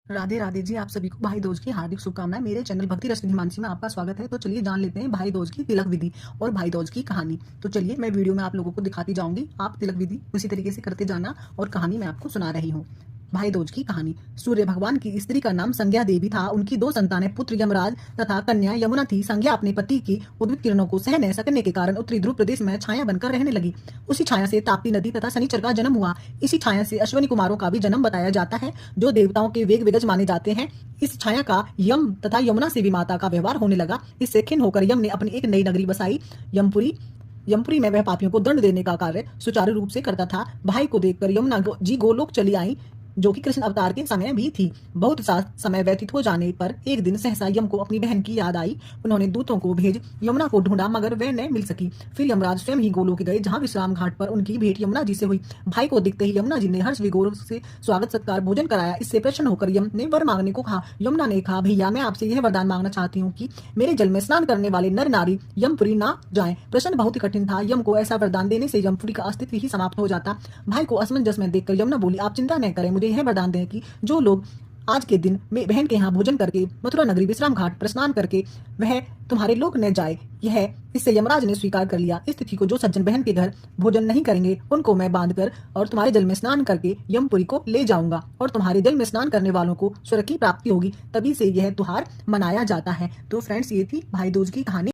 राधे राधे जी। आप सभी को भाई दूज की हार्दिक शुभकामनाएं। मेरे चैनल भक्ति रश्मि हिमांशी में आपका स्वागत है। तो चलिए जान लेते हैं भाई दूज की तिलक विधि और भाई दूज की कहानी। तो चलिए मैं वीडियो में आप लोगों को दिखाती जाऊंगी, आप तिलक विधि उसी तरीके से करते जाना और कहानी मैं आपको सुना रही हूँ। भाई दूज की कहानी। सूर्य भगवान की स्त्री का नाम संज्ञा देवी था। उनकी 2 संतानें, पुत्र यमराज तथा कन्या यमुना थी। संज्ञा अपने पति की उद्भिद किरणों को सह न सकने के कारण उत्तरी ध्रुव प्रदेश में छाया बनकर रहने लगी। उसी छाया से ताप्ती नदी तथा शनिचर का जन्म हुआ। इसी छाया से अश्विनी कुमारों का भी जन्म बताया जाता है, जो देवताओं के वेग विगज माने जाते हैं। इस छाया का यम तथा यमुना से भी माता का व्यवहार होने लगा। इससे खिन्न होकर यम ने अपनी एक नई नगरी बसाई, यमपुरी। यमपुरी में वह पापियों को दंड देने का कार्य सुचारू रूप से करता था। भाई को देखकर यमुना जी गोलोक चली आई, जो कि कृष्ण अवतार के समय भी थी। बहुत सा समय व्यतीत हो जाने पर एक दिन सहसा यम को अपनी बहन की याद आई। उन्होंने दूतों को भेज यमुना को ढूंढा, मगर वह न मिल सकी। फिर यमराज स्वयं ही गोलोक गए, जहां विश्राम घाट पर उनकी भेंट यमुना जी से हुई। भाई को दिखते ही यमुना जी ने हर्ष विगोर से स्वागत सत्कार भोजन कराया। इससे प्रसन्न होकर यम ने वर मांगने को कहा। यमुना ने कहा, भैया मैं आपसे यह वरदान मांगना चाहती हूँ कि मेरे जल में स्नान करने वाले नर नारी यमपुरी ना जाएं। प्रश्न बहुत ही कठिन था। यम को ऐसा वरदान देने से यमपुरी का अस्तित्व ही समाप्त हो जाता। भाई को असमंजस में देखकर यमुना बोली, आप चिंता न करें, मुझे यह वरदान दें कि जो लोग आज के दिन में बहन के यहाँ भोजन करके मथुरा नगरी विश्राम घाट पर स्नान करके वह तुम्हारे लोक न जाए। यह इससे यमराज ने स्वीकार कर लिया। इस तिथि को जो सज्जन बहन के घर भोजन नहीं करेंगे, उनको मैं बांधकर और तुम्हारे जल में स्नान करके यमपुरी को ले जाऊंगा, और तुम्हारे जल में स्नान करने वालों को स्वर्ग की प्राप्ति होगी। तभी से यह त्योहार मनाया जाता है। तो फ्रेंड्स, ये थी भाई दूज की कहानी।